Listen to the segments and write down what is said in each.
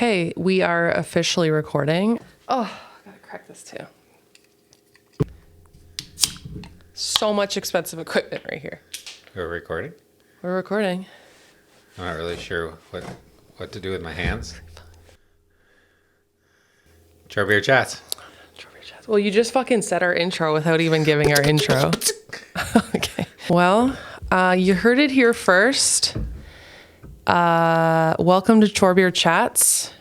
Okay, we are officially recording. Oh, I gotta crack this too. So much expensive equipment right here. We're recording? We're recording. I'm not really sure what to do with my hands. Chore Beer Chats. Well, you just fucking said our intro without even giving our intro. Okay. Well, you heard it here first. Welcome to Chore Beer Chats,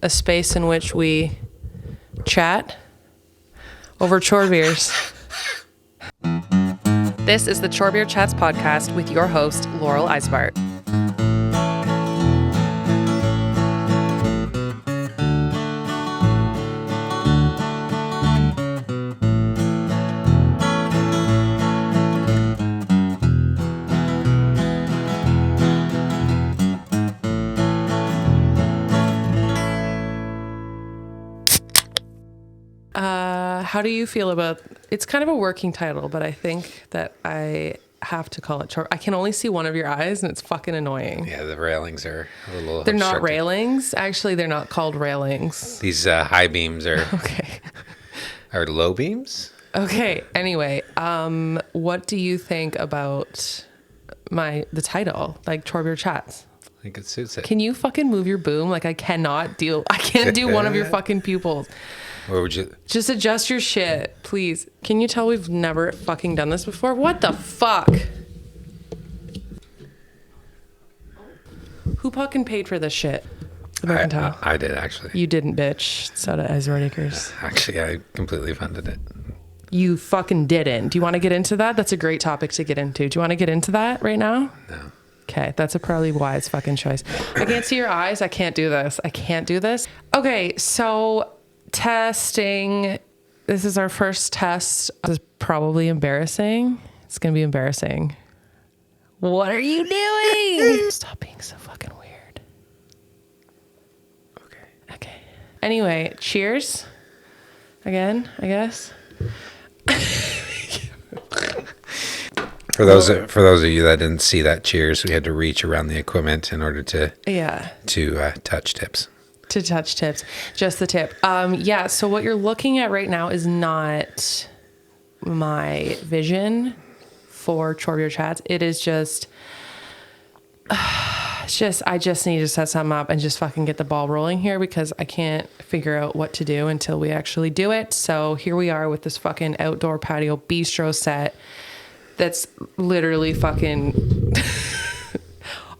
a space in which we chat over chore beers. This is the Chore Beer Chats Podcast with your host, Laurel Ysebaert. How do you feel about, it's kind of a working title, but I think that I have to call it chore. I can only see one of your eyes and it's fucking annoying. Yeah, the railings are a little They're not obstructed. railings. Actually, they're not called railings. These high beams are Okay. are low beams. Okay. Anyway, what do you think about the title, like Chore Beer Chats? I think it suits it. Can you fucking move your boom? Like I can't do one of your fucking pupils. Or would you? Just adjust your shit, please. Can you tell we've never fucking done this before? What the fuck? Who fucking paid for this shit? The Mercantile. I did, actually. You didn't, bitch. So did Ysebaert Acres. Actually, I completely funded it. You fucking didn't. Do you want to get into that? That's a great topic to get into. Do you want to get into that right now? No. Okay, that's a probably wise fucking choice. I can't see your eyes. I can't do this. Okay, so testing. This is our first test. This is probably embarrassing. It's going to be embarrassing. What are you doing? Stop being so fucking weird. Okay. Anyway, cheers. Again, I guess. For those of you that didn't see that cheers, we had to reach around the equipment in order to touch tips. To touch tips, just the tip. Yeah. So what you're looking at right now is not my vision for Chore Beer Chats. It is just, I just need to set something up and just fucking get the ball rolling here because I can't figure out what to do until we actually do it. So here we are with this fucking outdoor patio bistro set that's literally fucking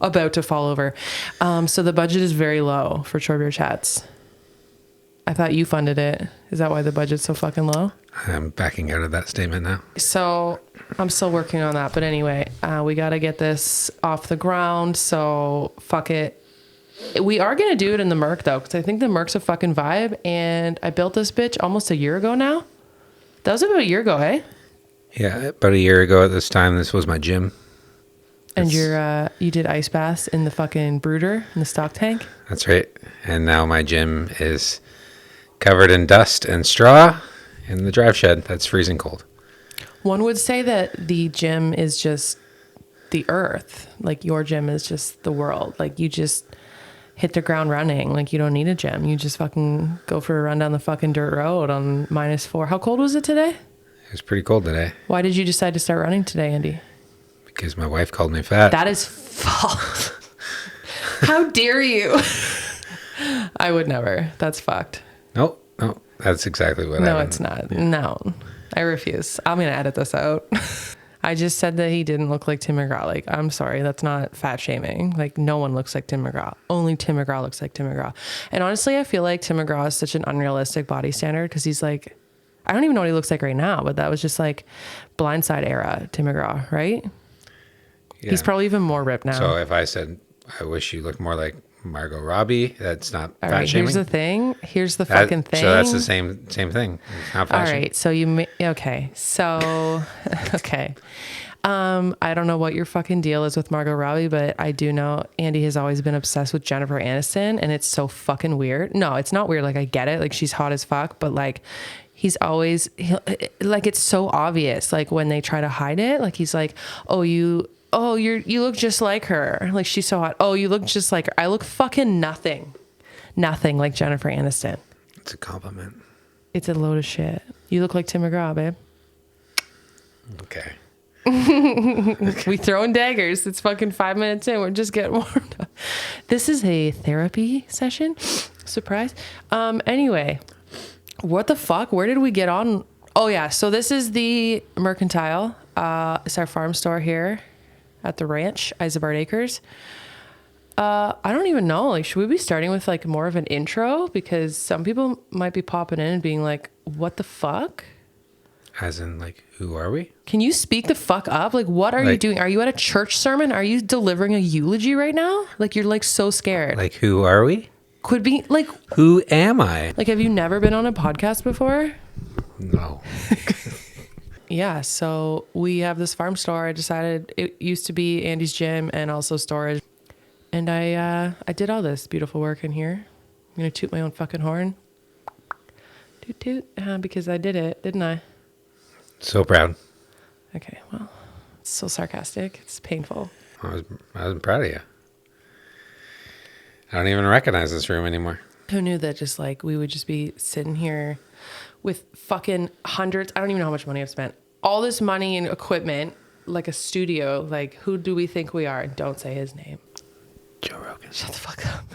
about to fall over. So the budget is very low for Chore Beer Chats. I thought you funded it. Is that why the budget's so fucking low? I'm backing out of that statement now. So I'm still working on that. But anyway, we got to get this off the ground. So fuck it. We are going to do it in the Merc though, because I think the Merc's a fucking vibe. And I built this bitch almost a year ago now. That was about a year ago, eh? Yeah, about a year ago at this time, this was my gym. And you did ice baths in the fucking brooder, in the stock tank? That's right. And now my gym is covered in dust and straw in the drive shed. That's freezing cold. One would say that the gym is just the earth. Like your gym is just the world. Like you just hit the ground running. Like you don't need a gym. You just fucking go for a run down the fucking dirt road on -4. How cold was it today? It was pretty cold today. Why did you decide to start running today, Andy? Because my wife called me fat. That is false. How dare you? I would never. That's fucked. No, that's exactly what No, it's not. Yeah. No, I refuse. I'm going to edit this out. I just said that he didn't look like Tim McGraw. Like, I'm sorry. That's not fat shaming. Like, no one looks like Tim McGraw. Only Tim McGraw looks like Tim McGraw. And honestly, I feel like Tim McGraw is such an unrealistic body standard because he's like, I don't even know what he looks like right now, but that was just like Blindside era Tim McGraw, right? Yeah. He's probably even more ripped now. So if I said, I wish you looked more like Margot Robbie, that's not all fat right, shaming. Here's the thing. Here's the fucking thing. So that's the same thing. It's not fat all right. So okay. So, okay. I don't know what your fucking deal is with Margot Robbie, but I do know Andy has always been obsessed with Jennifer Anniston, and it's so fucking weird. No, it's not weird. Like, I get it. Like, she's hot as fuck, but like, he's always, like, it's so obvious. Like, when they try to hide it, like, he's like, you look just like her. Like, she's so hot. Oh, you look just like her. I look fucking nothing nothing like Jennifer Aniston. It's a compliment. It's a load of shit. You look like Tim McGraw, babe. Okay. We throwing daggers. It's fucking 5 minutes in. We're just getting warmed up. This is a therapy session. Surprise. Anyway, what the fuck? Where did we get on? Oh yeah. So this is the Mercantile. It's our farm store here at the ranch, Ysebaert Acres. I don't even know. Like, should we be starting with like more of an intro? Because some people might be popping in and being like, what the fuck? As in, like, who are we? Can you speak the fuck up? Like, what are you doing? Are you at a church sermon? Are you delivering a eulogy right now? Like, you're like so scared. Like, who are we? Could be like, who am I? Like, have you never been on a podcast before? No. Yeah. So we have this farm store. I decided it used to be Andy's gym and also storage. And I did all this beautiful work in here. I'm going to toot my own fucking horn. Toot toot. Because I did it, didn't I? So proud. Okay, well, it's so sarcastic. It's painful. I was proud of you. I don't even recognize this room anymore. Who knew that just like we would just be sitting here with fucking hundreds. I don't even know how much money I've spent. All this money and equipment, like a studio. Like, who do we think we are? Don't say his name. Joe Rogan. Shut the fuck up.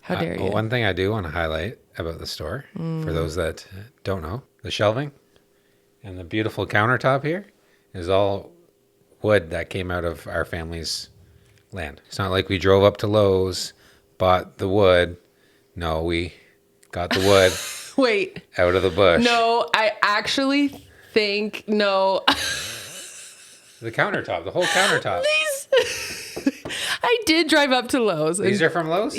How dare you? One thing I do want to highlight about the store, for those that don't know, the shelving and the beautiful countertop here is all wood that came out of our family's land. It's not like we drove up to Lowe's, bought the wood. No, we got the wood Wait. out of the bush. No, I actually think, no. The countertop, the whole countertop. I did drive up to Lowe's. These are from Lowe's?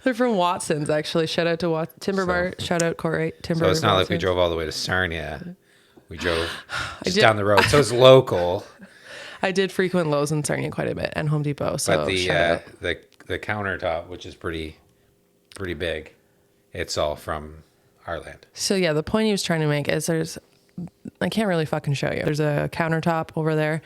They're from Watson's, actually. Shout out to Timber Bar. Shout out Corey. Timber. So it's not Watson's. like we drove all the way to Sarnia. We drove just down the road. So it's local. I did frequent Lowe's in Sarnia quite a bit and Home Depot. So but the countertop, which is pretty big, it's all from our land. So yeah, the point he was trying to make is I can't really fucking show you. There's a countertop over there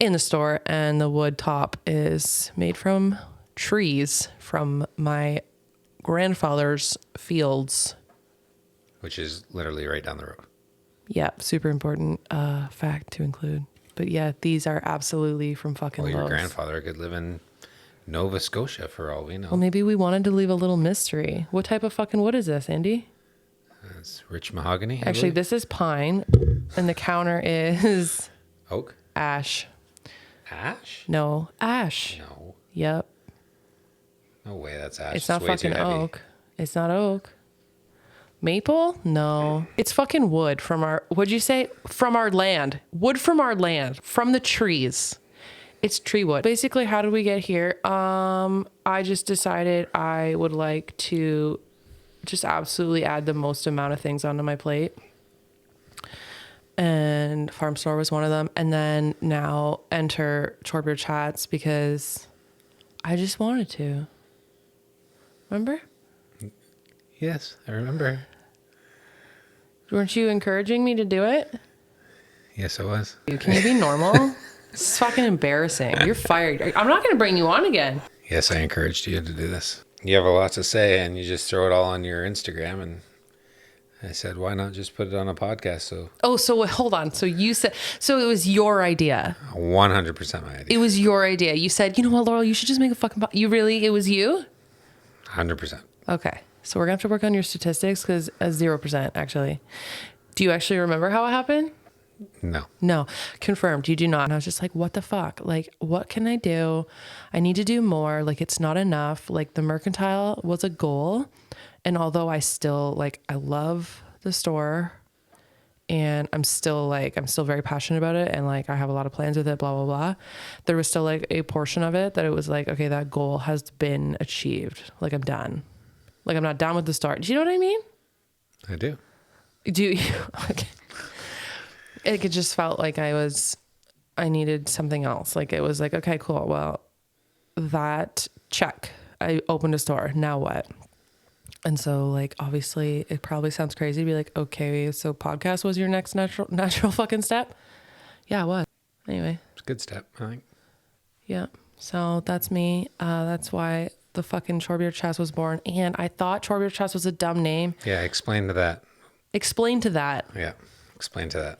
in the store, and the wood top is made from trees from my grandfather's fields, which is literally right down the road. Yeah, super important fact to include. But yeah, these are absolutely from fucking Lowe's. Your grandfather could live in Nova Scotia for all we know. Well, maybe we wanted to leave a little mystery. What type of fucking wood is this, Andy? It's rich mahogany. Actually, this is pine, and the counter is oak. Ash. Ash? No, ash. No. Yep. No way, that's ash. It's not fucking oak. It's not oak. Maple? No. It's fucking wood from our, what'd you say? From our land. Wood from our land. From the trees. It's tree wood. Basically, how did we get here? I just decided I would like to just absolutely add the most amount of things onto my plate. And farm store was one of them. And then now enter Chore Beer Chats because I just wanted to. Remember? Yes, I remember. Weren't you encouraging me to do it? Yes, I was. Can you be normal? This is fucking embarrassing. You're fired. I'm not going to bring you on again. Yes, I encouraged you to do this. You have a lot to say, and you just throw it all on your Instagram. And I said, why not just put it on a podcast? So hold on. So you said, so it was your idea. 100% my idea. It was your idea. You said, you know what, Laurel, you should just make a fucking You really, it was you? 100%. Okay. So we're going to have to work on your statistics because 0%, actually. Do you actually remember how it happened? No. Confirmed. You do not. And I was just like, what the fuck? Like, what can I do? I need to do more. Like, it's not enough. Like, the Mercantile was a goal. And although I still, like, I love the store and I'm still very passionate about it. And like, I have a lot of plans with it, blah, blah, blah. There was still like a portion of it that it was like, okay, that goal has been achieved. Like, I'm done. Like, I'm not done with the store. Do you know what I mean? I do. Do you? Okay. It just felt like I needed something else. Like, it was like, okay, cool. Well, that check. I opened a store. Now what? And so, like, obviously, it probably sounds crazy to be like, okay, so podcast was your next natural fucking step? Yeah, it was. Anyway. It's a good step, I think. Yeah. So that's me. That's why the fucking Chore Beer Chats was born. And I thought Chore Beer Chats was a dumb name. Yeah, explain to that. Explain to that. Yeah, explain to that.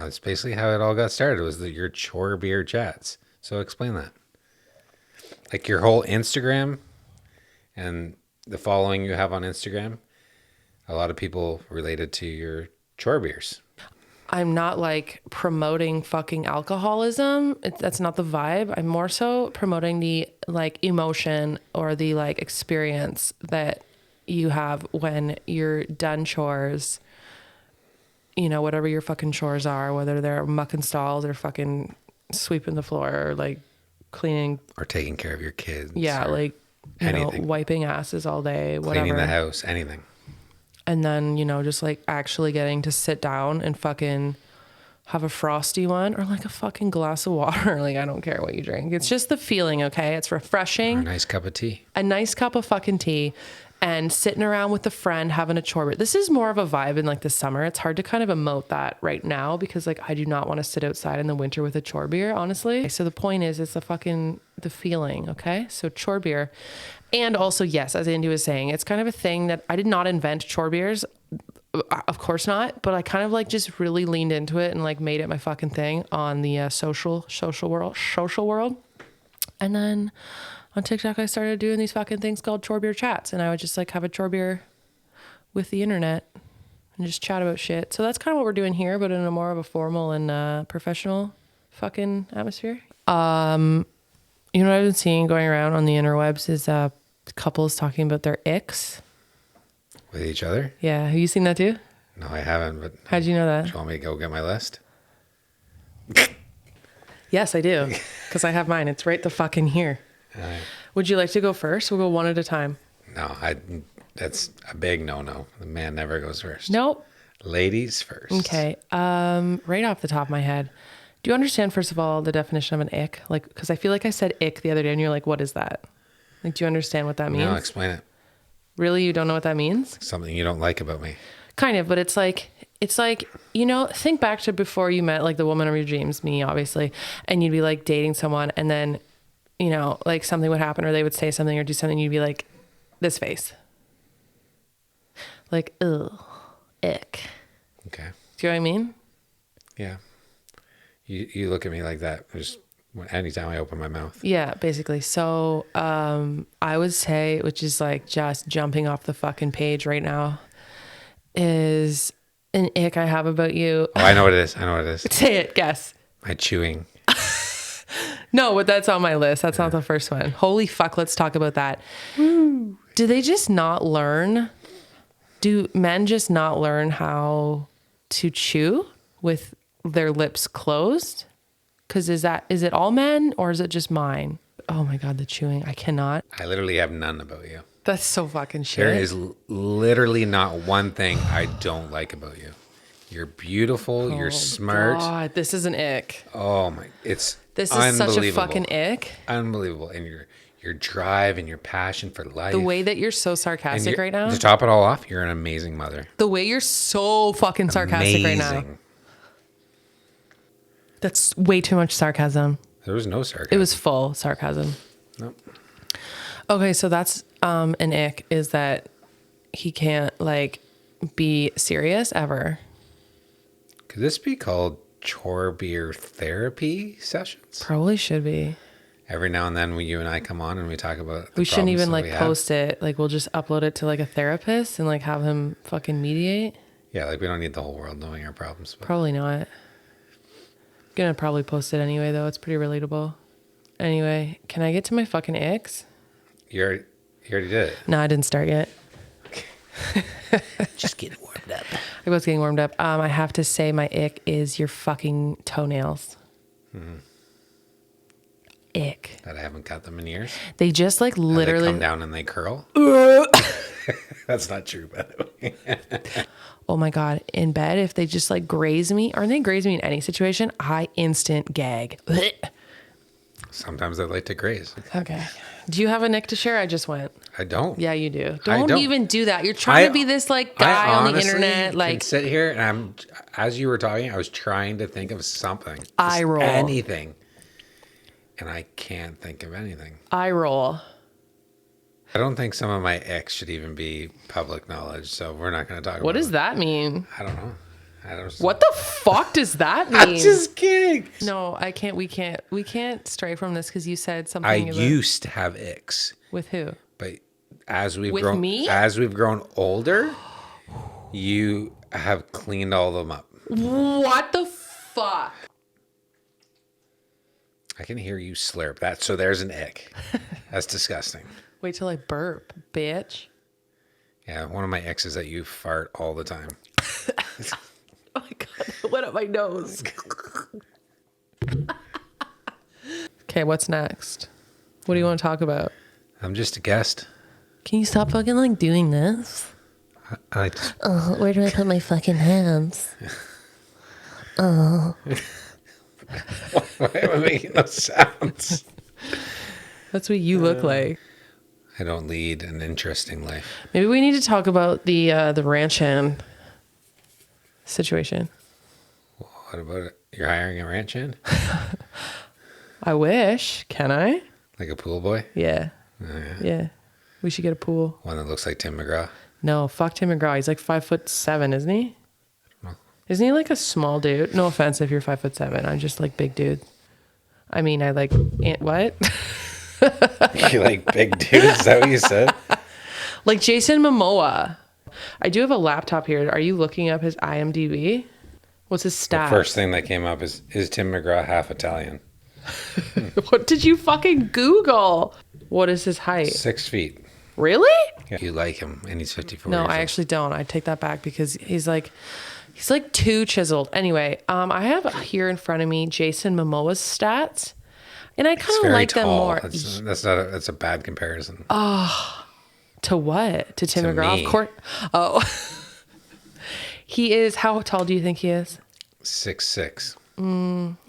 It's basically how it all got started, was your Chore Beer Chats. So explain that. Like your whole Instagram and the following you have on Instagram, a lot of people related to your chore beers. I'm not like promoting fucking alcoholism. That's not the vibe. I'm more so promoting the like emotion or the like experience that you have when you're done chores. You know, whatever your fucking chores are, whether they're mucking stalls or fucking sweeping the floor or like cleaning or taking care of your kids. Yeah, like you know, wiping asses all day, whatever. Cleaning the house, anything. And then, you know, just like actually getting to sit down and fucking have a frosty one or like a fucking glass of water. Like, I don't care what you drink. It's just the feeling, okay? It's refreshing. Or a nice cup of tea. A nice cup of fucking tea and sitting around with a friend having a chore beer. This is more of a vibe in like the summer. It's hard to kind of emote that right now because like I do not want to sit outside in the winter with a chore beer, honestly. So the point is it's the feeling, okay? So chore beer. And also, yes, as Andy was saying, it's kind of a thing that I did not invent chore beers. Of course not. But I kind of like just really leaned into it and like made it my fucking thing on the social world. And then on TikTok, I started doing these fucking things called Chore Beer Chats. And I would just like have a chore beer with the internet and just chat about shit. So that's kind of what we're doing here, but in a more of a formal and professional fucking atmosphere. You know what I've been seeing going around on the interwebs is couples talking about their icks. With each other? Yeah. Have you seen that too? No, I haven't. But how'd you know that? Do you want me to go get my list? Yes, I do. Because I have mine. It's right the fucking here. Right. Would you like to go first? We'll go one at a time. No, that's a big no-no. The man never goes first. Nope. Ladies first. Okay. Right off the top of my head, do you understand, first of all, the definition of an ick? Like, because I feel like I said ick the other day and you're like, what is that? Like, do you understand what that means? No, explain it. Really? You don't know what that means? Something you don't like about me. Kind of, but it's like, you know, think back to before you met like the woman of your dreams, me, obviously, and you'd be like dating someone and then, you know, like something would happen or they would say something or do something. You'd be like, this face. Like, ugh, ick. Okay. Do you know what I mean? Yeah. You look at me like that just anytime I open my mouth. Yeah, basically. So I would say, which is like just jumping off the fucking page right now, is an ick I have about you. Oh, I know what it is. Say it, guess. My chewing. No, but that's on my list. That's not the first one. Holy fuck, let's talk about that. Woo. Do they just not learn? Do men just not learn how to chew with their lips closed? Because is it all men or is it just mine? Oh my God, the chewing. I cannot. I literally have none about you. That's so fucking shit. There is literally not one thing I don't like about you. You're beautiful. You're smart. God, this is an ick. Oh my, this is such a fucking ick. Unbelievable. And your drive and your passion for life. The way that you're so sarcastic right now. To top it all off, you're an amazing mother. The way you're so fucking sarcastic right now. That's way too much sarcasm. There was no sarcasm. It was full sarcasm. Nope. Okay, so that's an ick, is that he can't like be serious ever. Could this be called chore beer therapy sessions? Probably should be. Every now and then when you and I come on and we talk about we shouldn't even like post it. Like we'll just upload it to like a therapist and like have him fucking mediate. Yeah, like we don't need the whole world knowing our problems. But. Probably not. Gonna probably post it anyway though. It's pretty relatable. Anyway, can I get to my fucking icks? You already did it. No, I didn't start yet. Just getting warmed up. I was getting warmed up. I have to say my ick is your fucking toenails. Mm-hmm. Ick. That I haven't cut them in years. They just like literally they come down and they curl. That's not true, by the way. Oh my God. In bed, if they just like graze me, or they graze me in any situation, I instant gag. Sometimes they like to graze. Okay. Do you have a nick to share? I just went. I don't. Yeah, you do. Don't even do that. You're trying to be this like guy on the internet. Like sit here and as you were talking, I was trying to think of something. Eye roll. Anything. and I can't think of anything. Eye roll. I don't think some of my icks should even be public knowledge, so we're not going to talk about it. What does that mean? I don't know. What the fuck does that mean? I'm just kidding. No, I can't. We can't stray from this because you said something. I used to have icks. With who? But as we've grown older, you have cleaned all of them up. What the fuck? I can hear you slurp that. So there's an ick. That's disgusting. Wait till I burp, bitch. Yeah, one of my icks is that you fart all the time. Oh my God, it went up my nose. Okay, what's next? What do you want to talk about? I'm just a guest. Can you stop fucking like doing this? Where do I put my fucking hands? Why am I making those sounds? That's what you look like. I don't lead an interesting life. Maybe we need to talk about the ranch hand situation. What about it? You're hiring a ranch hand? I wish. Can I? Like a pool boy? Yeah. Oh, yeah. Yeah. We should get a pool. One that looks like Tim McGraw? No, fuck Tim McGraw. He's like 5'7", isn't he? Well, Isn't he like a small dude? No offense if you're 5'7". I'm just like big dude. I mean, I like what? you like big dudes? Is that what you said? Like Jason Momoa. I do have a laptop here. Are you looking up his IMDb? What's his stats? The first thing that came up is Tim McGraw half Italian? What did you fucking Google? What is his height? 6 feet. Really? Yeah. You like him, and he's 54 No, years I old. actually don't. I take that back because he's like too chiseled. Anyway, I have here in front of me Jason Momoa's stats, and I kind of like them more. That's a bad comparison. To what? To Tim To McGraw? me. Of course. Oh. He is, how tall do you think he is? 6'6".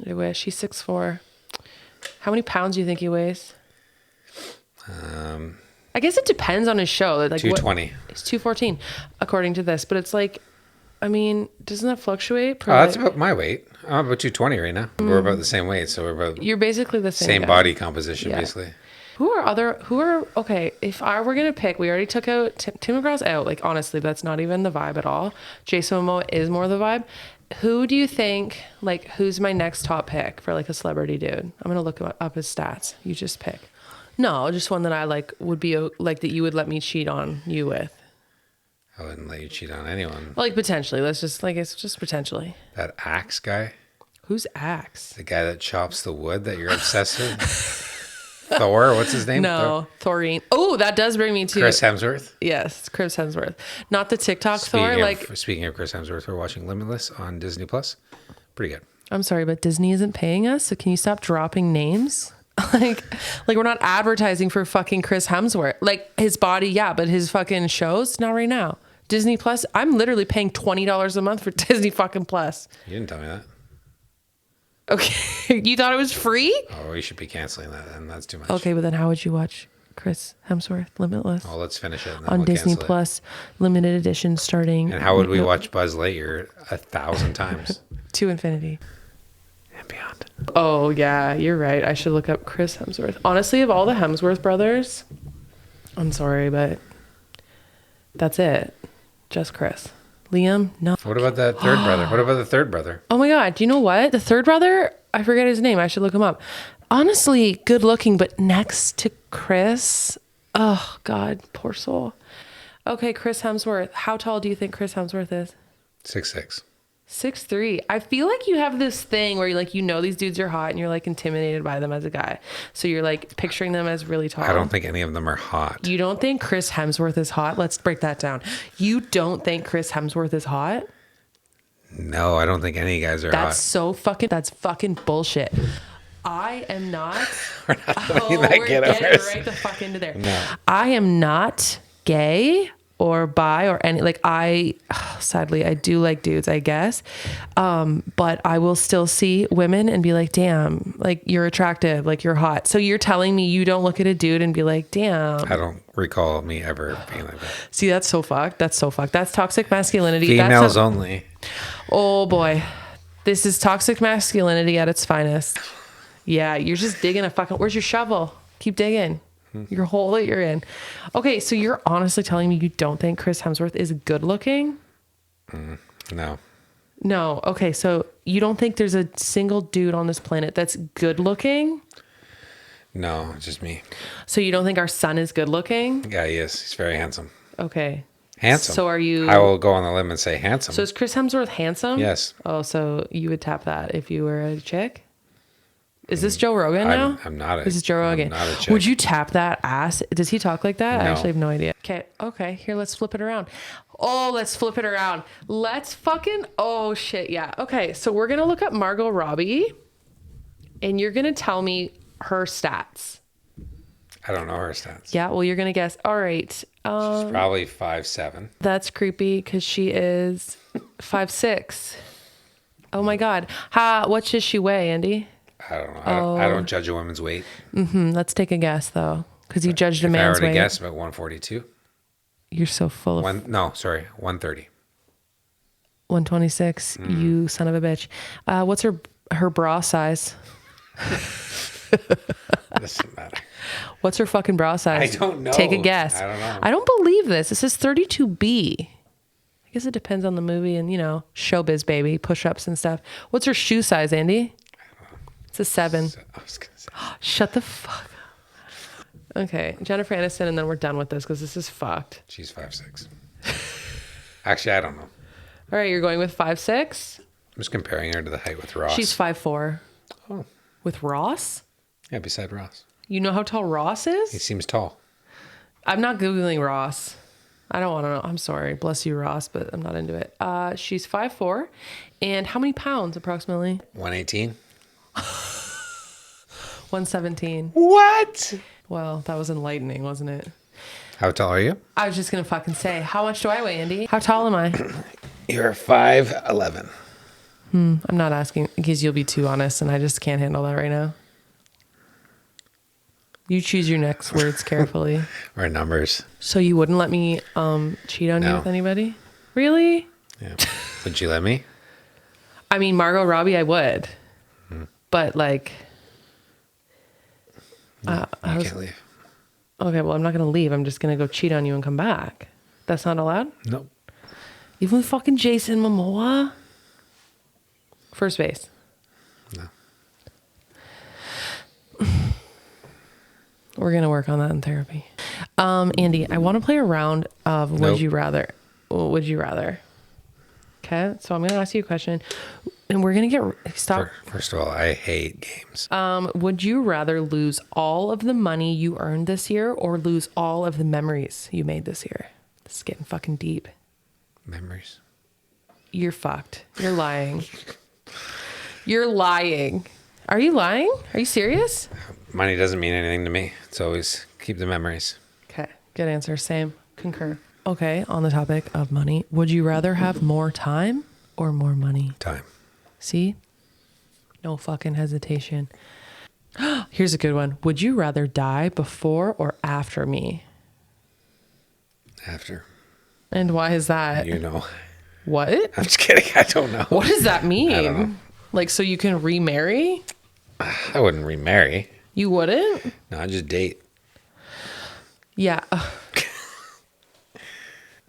I wish. He's 6'4". How many pounds do you think he weighs? I guess it depends on his show. Like 220. It's 214, according to this. But it's like, I mean, doesn't that fluctuate? That's about my weight. I'm about 220 right now. We're about the same weight, so we're about You're basically the same guy. body composition, Yeah. basically. Okay, if I were going to pick, we already took out, Tim McGraw's out. Like, honestly, that's not even the vibe at all. Jason Momoa is more the vibe. Who do you think, like, who's my next top pick for, like, a celebrity dude? I'm going to look up his stats. You just pick. No, just one that I, like, would be, like, that you would let me cheat on you with. I wouldn't let you cheat on anyone. Like, potentially. Let's just, like, it's just potentially. That axe guy, Who's Axe? the guy that chops the wood that you're obsessed with. Thor, what's his name? No, Thorine. Oh, that does bring me to... Chris Hemsworth. Yes, Chris Hemsworth. Not the TikTok Thor, Speaking of Chris Hemsworth, we're watching Limitless on Disney Plus. Pretty good. I'm sorry, but Disney isn't paying us, so can you stop dropping names? like we're not advertising for fucking Chris Hemsworth. Like, his body, yeah, but his fucking shows, not right now. Disney Plus, I'm literally paying $20 a month for Disney fucking Plus. You didn't tell me that. Okay, you thought it was free? Oh, we should be canceling that, and that's too much. Okay, but then how would you watch Chris Hemsworth Limitless? Oh, let's finish it. And then on we'll Disney cancel it. Plus, limited edition starting. And how would we watch Buzz Lightyear 1,000 times? To infinity. And beyond. Oh, yeah, you're right. I should look up Chris Hemsworth. Honestly, of all the Hemsworth brothers, I'm sorry, but that's it. Just Chris. Liam, no. What about that third brother? What about the third brother? Oh my God. Do you know what? The third brother, I forget his name. I should look him up. Honestly, good looking, but next to Chris, oh God, poor soul. Okay, Chris Hemsworth. How tall do you think Chris Hemsworth is? 6'6". 6'3". I feel like you have this thing where you know these dudes are hot and you're like intimidated by them as a guy. So you're like picturing them as really tall. I don't think any of them are hot. You don't think Chris Hemsworth is hot? Let's break that down. You don't think Chris Hemsworth is hot? No, I don't think any guys are hot. That's fucking bullshit. I am not. We're not letting that get getting over. right the fuck into there. No. I am not gay or bi or any, sadly, I do like dudes, I guess. But I will still see women and be like, damn, like, you're attractive, like, you're hot. So you're telling me you don't look at a dude and be like, damn. I don't recall me ever being like that. See, that's so fucked. That's toxic masculinity. Females only. Oh boy. This is toxic masculinity at its finest. Yeah, you're just digging a fucking... Where's your shovel? Keep digging. Your hole that you're in. Okay, so you're honestly telling me you don't think Chris Hemsworth is good looking? No. No. Okay, so you don't think there's a single dude on this planet that's good looking? No, just me. So you don't think our son is good looking? Yeah, he is. He's very handsome. Okay. Handsome. So are you... I will go on the limb and say handsome. So is Chris Hemsworth handsome? Yes. Oh, so you would tap that if you were a chick? Is this Joe Rogan now? I'm not a... This is Joe Rogan. I'm not a chick. Would you tap that ass? Does he talk like that? I No. actually have no idea. Okay. Here, let's flip it around. Oh, let's flip it around. Let's fucking... Oh, shit, yeah. Okay, so we're going to look up Margot Robbie, and you're going to tell me her stats. I don't know her stats. Yeah, well, you're going to guess. All right. She's probably 5'7". That's creepy because she is 5'6". Oh, my God. What does she weigh, Andy? I don't know. I don't judge a woman's weight. Let's take a guess, though, because you judged a If I man's were to weight. guess, about 142. You're so full of 130. 126. You son of a bitch. What's her bra size? Doesn't matter. What's her fucking bra size? I don't know. Take a guess. I don't know. I don't believe this. It says 32B. I guess it depends on the movie and, showbiz, baby, push-ups and stuff. What's her shoe size, Andy? It's a 7. I was going to say. Shut the fuck up. Okay, Jennifer Anniston, and then we're done with this because this is fucked. She's 5'6". Actually, I don't know. All right, you're going with 5'6"? I'm just comparing her to the height with Ross. She's 5'4". Oh. With Ross? Yeah, beside Ross. You know how tall Ross is? He seems tall. I'm not Googling Ross. I don't want to know. I'm sorry. Bless you, Ross, but I'm not into it. She's 5'4". And how many pounds approximately? 118. 117. What? Well, that was enlightening, wasn't it? How tall are you? I was just going to fucking say, how much do I weigh, Andy? How tall am I? You're 5'11". I'm not asking because you'll be too honest and I just can't handle that right now. You choose your next words carefully. Or numbers. So you wouldn't let me cheat on you No. with anybody? Really? Yeah. Would you let me? I mean, Margot Robbie, I would. But like... I can't leave. Okay, well, I'm not going to leave. I'm just going to go cheat on you and come back. That's not allowed? Nope. Even with fucking Jason Momoa? First base. No. We're going to work on that in therapy. Andy, I want to play a round of Would Nope. You Rather. Would you rather? Okay, so I'm going to ask you a question. And we're going to get... Stop. First of all, I hate games. Would you rather lose all of the money you earned this year or lose all of the memories you made this year? This is getting fucking deep. Memories. You're fucked. You're lying. You're lying. Are you lying? Are you serious? Money doesn't mean anything to me. It's always keep the memories. Okay, good answer. Same. Concur. Okay, on the topic of money, would you rather have more time or more money? Time. See? No fucking hesitation. Here's a good one. Would you rather die before or after me? After. And why is that? You know. What? I'm just kidding. I don't know. What does that mean? I don't know. Like, so you can remarry? I wouldn't remarry. You wouldn't? No, I'd just date. Yeah.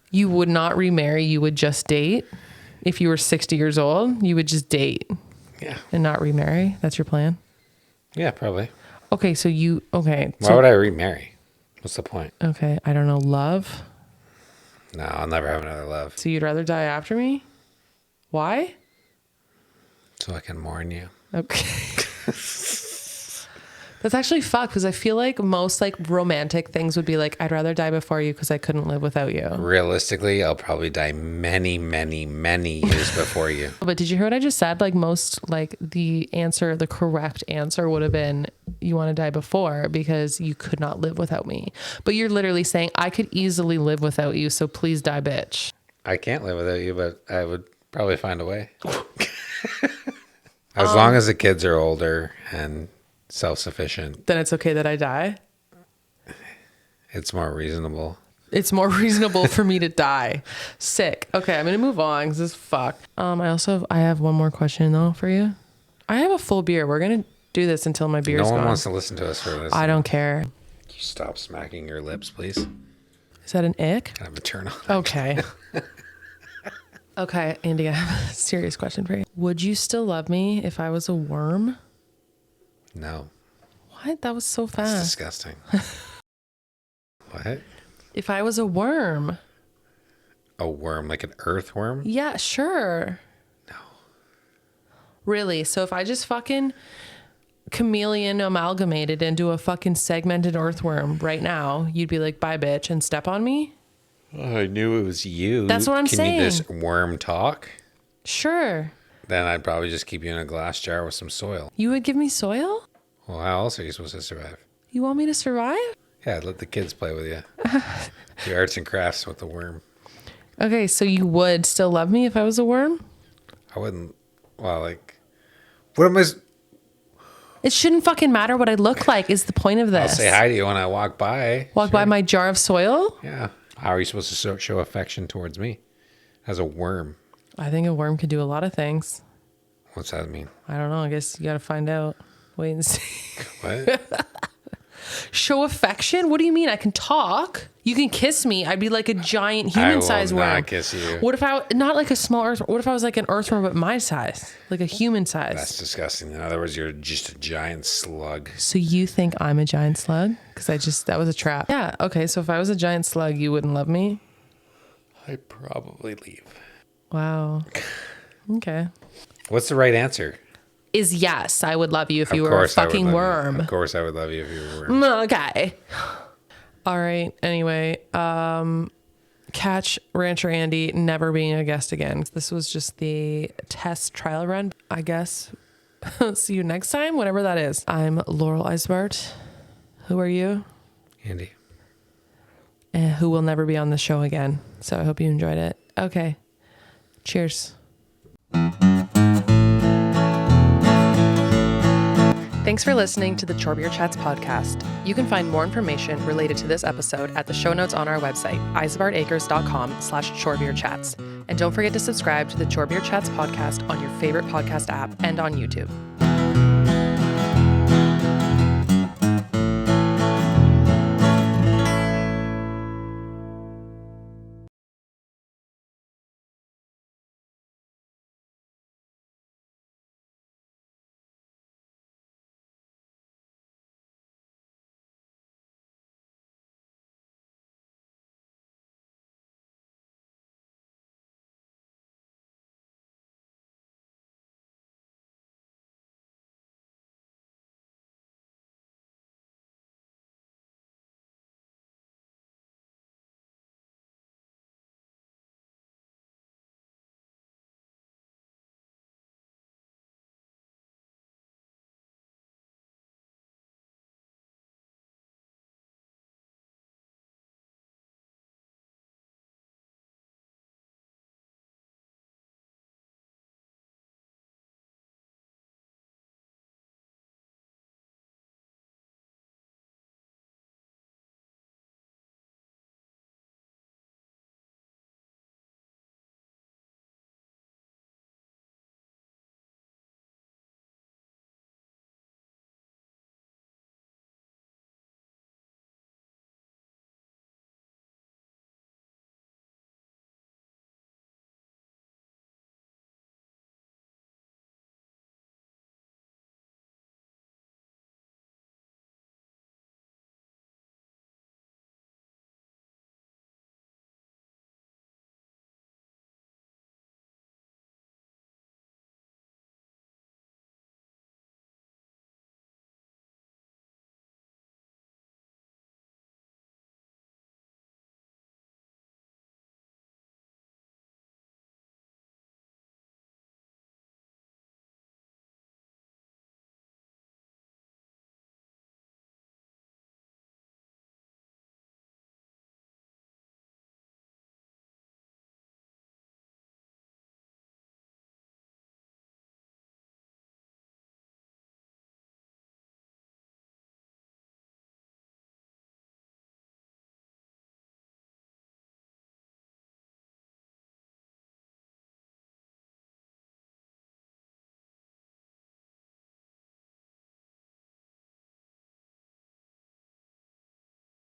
You would not remarry. You would just date. If you were 60 years old, you would just date Yeah. and not remarry. That's your plan? Yeah, probably. Okay, so you... Okay. Why would I remarry? What's the point? Okay, I don't know. Love? No, I'll never have another love. So you'd rather die after me? Why? So I can mourn you. Okay. That's actually fucked because I feel like most like romantic things would be like, I'd rather die before you because I couldn't live without you. Realistically, I'll probably die many, many, many years before you. But did you hear what I just said? Like most, like the correct answer would have been you want to die before because you could not live without me. But you're literally saying I could easily live without you. So please die, bitch. I can't live without you, but I would probably find a way. As long as the kids are older and self-sufficient, Then it's okay that I die. it's more reasonable. It's more reasonable for me to die. Sick. Okay, I'm gonna move on because this is fucked. I have one more question though for you. I have a full beer. We're gonna do this until my beer's No gone. one wants to listen to us for this. I don't care. Can you stop smacking your lips, please? Is that an ick? Kind of a turn on. Okay. Okay, Andy, I have a serious question for you. Would you still love me if I was a worm? No. What? That was so That's fast. disgusting. What? If I was a worm. A worm, like an earthworm? Yeah, sure. No. Really? So if I just fucking chameleon amalgamated into a fucking segmented earthworm right now, you'd be like, bye, bitch, and step on me? Oh, I knew it was you. That's what I'm saying. Can you just worm talk? Sure. Then I'd probably just keep you in a glass jar with some soil. You would give me soil? Well, how else are you supposed to survive? You want me to survive? Yeah, let the kids play with you. Do arts and crafts with the worm. Okay, so you would still love me if I was a worm? I wouldn't. Well, like, what am I? It shouldn't fucking matter what I look like is the point of this. I'll say hi to you when I walk by. Walk by my jar of soil? Yeah. How are you supposed to show affection towards me as a worm? I think a worm could do a lot of things. What's that mean? I don't know. I guess you got to find out. Wait and see. What? Show affection? What do you mean? I can talk. You can kiss me. I'd be like a giant human-sized worm. I will not kiss you. What if I, not like a small earthworm, what if I was like an earthworm but my size? Like a human size? That's disgusting. In other words, you're just a giant slug. So you think I'm a giant slug? Because that was a trap. Yeah, okay, so if I was a giant slug, you wouldn't love me? I'd probably leave. Wow. Okay. What's the right answer? Is yes, I would love you if you were a fucking worm. Of course I would love you if you were a worm. Okay. All right. Anyway, catch Rancher Andy never being a guest again. This was just the test trial run, I guess. See you next time, whatever that is. I'm Laurel Ysebaert. Who are you? Andy. Who will never be on the show again. So I hope you enjoyed it. Okay. Cheers. Thanks for listening to the Chore Beer Chats podcast. You can find more information related to this episode at the show notes on our website, ysebaertacres.com/chorebeerchats. And don't forget to subscribe to the Chore Beer Chats podcast on your favorite podcast app and on YouTube.